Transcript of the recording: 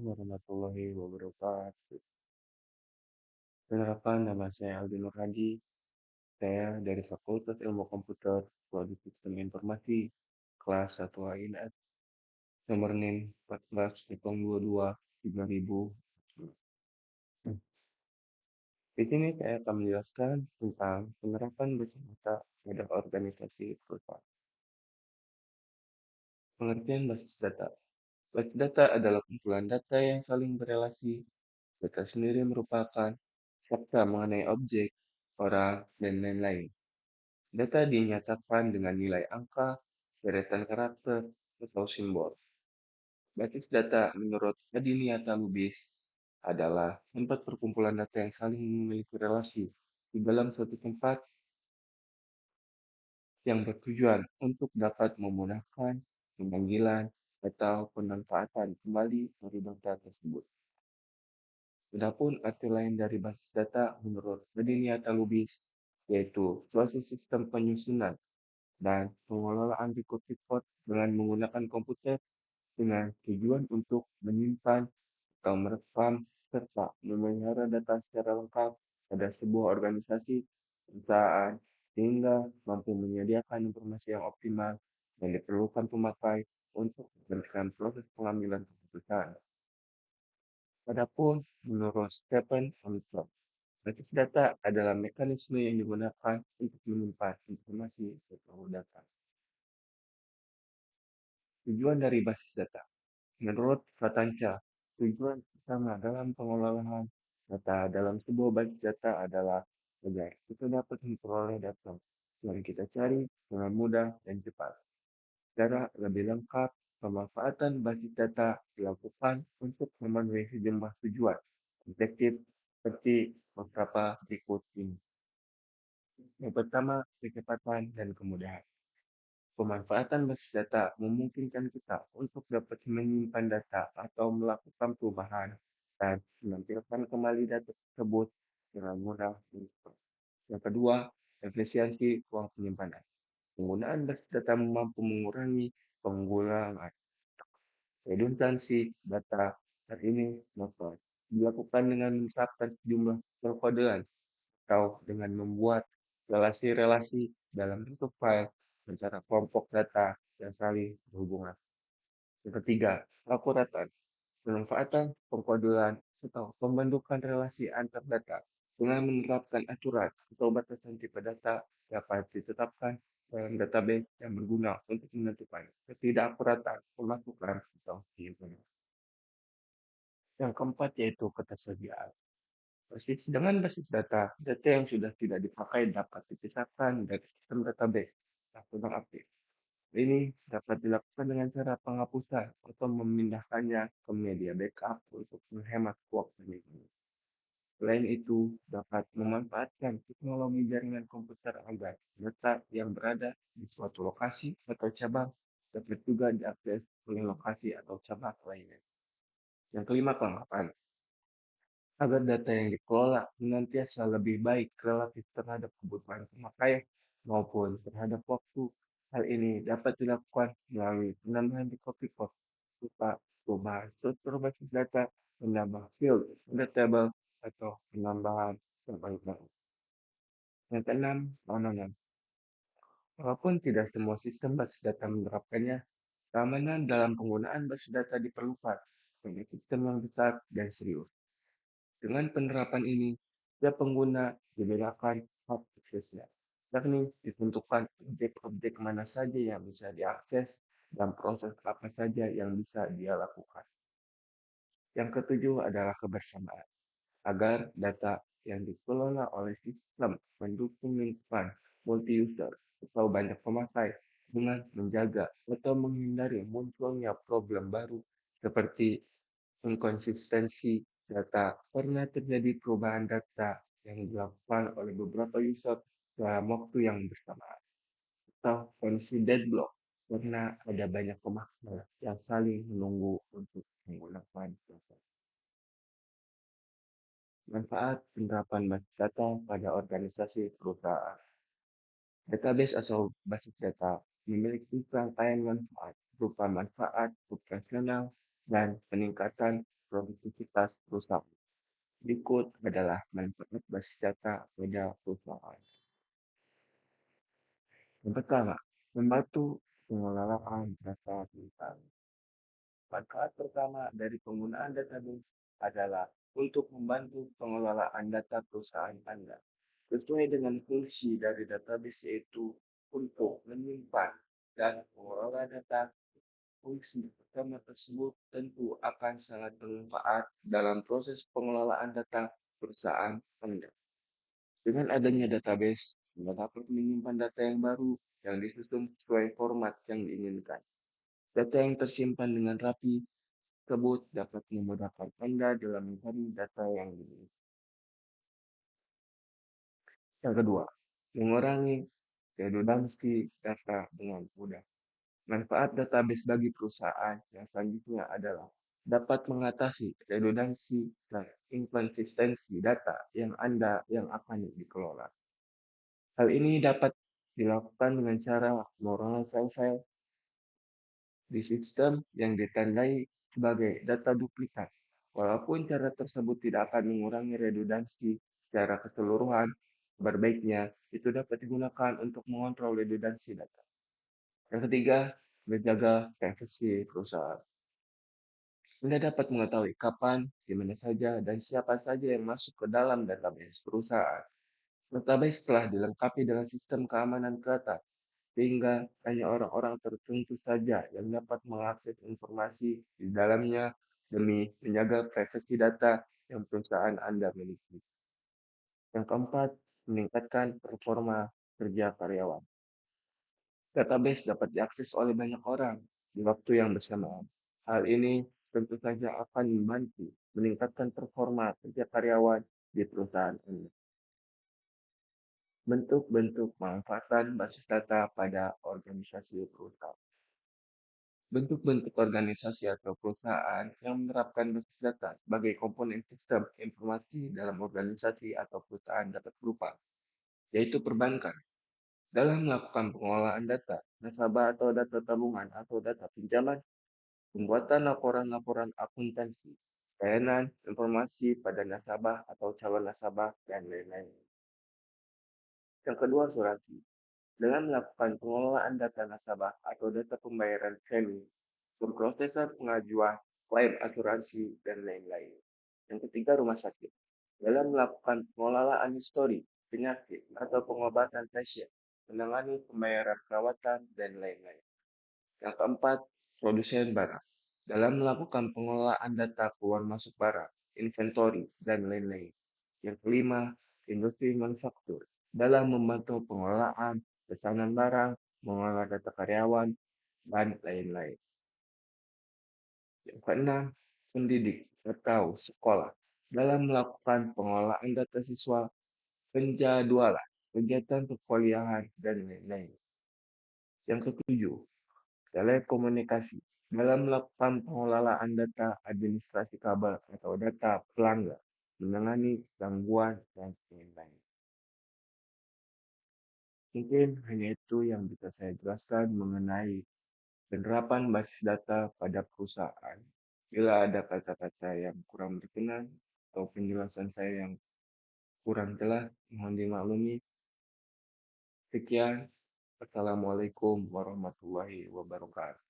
warahmatullahi wabarakatuh. Perkenalkan, nama saya Aldi Nur Hadi. Saya dari Fakultas Ilmu Komputer, Prodi Sistem Informasi, kelas 1 AINAS, nomor NIM 14.22 3000. Di sini saya akan menjelaskan tentang penerapan basis data pada organisasi perusahaan. Pengertian basis data. Basis data adalah kumpulan data yang saling berelasi. Data sendiri merupakan fakta mengenai objek, orang, dan lain-lain. Data dinyatakan dengan nilai angka, deretan karakter, atau simbol. Basis data menurut Adiniata Lubis adalah tempat perkumpulan data yang saling memiliki relasi di dalam suatu tempat yang bertujuan untuk dapat memudahkan pemanggilan atau pemanfaatan kembali dari data tersebut. Adapun arti lain dari basis data menurut Adiniata Lubis yaitu suatu sistem penyusunan dan pengelolaan record-record dengan menggunakan komputer dengan tujuan untuk menyimpan atau merekam serta memelihara data secara lengkap pada sebuah organisasi perusahaan sehingga mampu menyediakan informasi yang optimal yang diperlukan pemakai untuk meneruskan proses pengambilan keputusan. Adapun menurut Stephen Armstrong, basis data adalah mekanisme yang digunakan untuk menyimpan informasi atau data. Tujuan dari basis data. Menurut Fatanca, tujuan utama dalam pengelolaan data dalam sebuah basis data adalah agar kita dapat memperoleh data yang kita cari dengan mudah dan cepat. Secara lebih lengkap, pemanfaatan basis data dilakukan untuk memenuhi sejumlah tujuan objektif seperti beberapa berikut ini. Yang pertama, kecepatan dan kemudahan. Pemanfaatan basis data memungkinkan kita untuk dapat menyimpan data atau melakukan perubahan dan menampilkan kembali data tersebut dengan mudah dan cepat. Yang kedua, efisiensi ruang penyimpanan. Penggunaan basis data mampu mengurangi penggunaan redundansi data. Hal ini dapat dilakukan dengan menerapkan sejumlah perkodean atau dengan membuat relasi-relasi dalam bentuk file antara kelompok data yang saling berhubungan. Yang ketiga, akuratan. Pemanfaatan pengkodean atau pembentukan relasi antar data dengan menerapkan aturan atau batasan tipe data dapat ditetapkan dalam database yang berguna untuk menentukan ketidakakuratan pemasukan atau penyimpanan. Yang keempat yaitu ketersediaan. Dengan basis data, data yang sudah tidak dipakai dapat dipisahkan dari sistem database yang sedang aktif. Ini dapat dilakukan dengan cara penghapusan atau memindahkannya ke media backup untuk menghemat waktu. Selain itu, dapat memanfaatkan teknologi jaringan komputer agar data yang berada di suatu lokasi atau cabang dapat juga diakses oleh lokasi atau cabang lainnya. Yang kelima, kelengkapan. Agar data yang dikelola senantiasa lebih baik relatif terhadap kebutuhan pemakai maupun terhadap waktu. Hal ini dapat dilakukan melalui penambahan record-record berupa perubahan struktur basis data, penambahan field, pada table, atau penambahan tabel baru. Yang keenam, keamanan. Walaupun tidak semua sistem basis data menerapkannya, keamanan dalam penggunaan basis data diperlukan sebagai sistem yang besar dan serius. Dengan penerapan ini, setiap pengguna dibedakan hak aksesnya, yakni ditentukan objek-objek mana saja yang bisa diakses dan proses apa saja yang bisa dia lakukan. Yang ketujuh adalah kebersamaan. Agar data yang dikelola oleh sistem mendukung lingkungan multi-user atau banyak pemakai dengan menjaga atau menghindari munculnya problem baru seperti inkonsistensi data karena terjadi perubahan data yang dilakukan oleh beberapa user dalam waktu yang bersamaan atau kondisi deadlock karena ada banyak pemakai yang saling menunggu untuk menggunakan proses. Manfaat penerapan basis data pada organisasi perusahaan. Database atau basis data memiliki rangkaian manfaat berupa manfaat operasional, dan peningkatan produktivitas perusahaan. Berikut adalah manfaat basis data pada perusahaan. Yang pertama, membantu pengelolaan data tentang. Manfaat pertama dari penggunaan database adalah untuk membantu pengelolaan data perusahaan Anda. Sesuai dengan fungsi dari database yaitu untuk menyimpan dan mengelola data, fungsi pertama tersebut tentu akan sangat bermanfaat dalam proses pengelolaan data perusahaan Anda. Dengan adanya database, Anda dapat menyimpan data yang baru yang disusun sesuai format yang diinginkan. Data yang tersimpan dengan rapi tersebut dapat memudahkan Anda dalam mencari data yang diinginkan. Yang kedua, mengurangi redundansi data dengan mudah. Manfaat database bagi perusahaan yang selanjutnya adalah dapat mengatasi redundansi dan inkonsistensi data yang akan dikelola. Hal ini dapat dilakukan dengan cara memoralisir di sistem yang ditandai sebagai data duplikat. Walaupun cara tersebut tidak akan mengurangi redundansi secara keseluruhan, berbaiknya itu dapat digunakan untuk mengontrol redundansi data. Yang ketiga, menjaga privasi perusahaan. Anda dapat mengetahui kapan, di mana saja, dan siapa saja yang masuk ke dalam database perusahaan. Database telah dilengkapi dengan sistem keamanan data, sehingga hanya orang-orang tertentu saja yang dapat mengakses informasi di dalamnya demi menjaga privasi data yang perusahaan Anda miliki. Yang keempat, meningkatkan performa kerja karyawan. Database dapat diakses oleh banyak orang di waktu yang bersamaan. Hal ini tentu saja akan membantu meningkatkan performa kerja karyawan di perusahaan Anda. Bentuk-bentuk pemanfaatan basis data pada organisasi perusahaan. Bentuk-bentuk organisasi atau perusahaan yang menerapkan basis data sebagai komponen sistem informasi dalam organisasi atau perusahaan dapat berupa, yaitu perbankan. Dalam melakukan pengelolaan data, nasabah atau data tabungan atau data pinjaman, pembuatan laporan-laporan akuntansi, layanan informasi pada nasabah atau calon nasabah, dan lain-lain. Yang kedua, asuransi. Dengan melakukan pengelolaan data nasabah atau data pembayaran premi, pemrosesan pengajuan, klaim asuransi, dan lain-lain. Yang ketiga, rumah sakit. Dalam melakukan pengelolaan histori, penyakit, atau pengobatan pasien, menangani pembayaran perawatan, dan lain-lain. Yang keempat, produsen barang. Dalam melakukan pengelolaan data keluar masuk barang, inventory, dan lain-lain. Yang kelima, industri manufaktur. Dalam membantu pengelolaan, pesanan barang, mengelola data karyawan, dan lain-lain. Yang keenam, pendidik atau sekolah. Dalam melakukan pengelolaan data siswa, penjadwalan, kegiatan perkuliahan, dan lain-lain. Yang ketujuh, telekomunikasi. Dalam melakukan pengelolaan data administrasi kabel atau data pelanggan, menangani gangguan, dan lain-lain. Mungkin hanya itu yang bisa saya jelaskan mengenai penerapan basis data pada perusahaan. Bila ada kata-kata yang kurang berkenan atau penjelasan saya yang kurang jelas, mohon dimaklumi. Sekian. Assalamualaikum warahmatullahi wabarakatuh.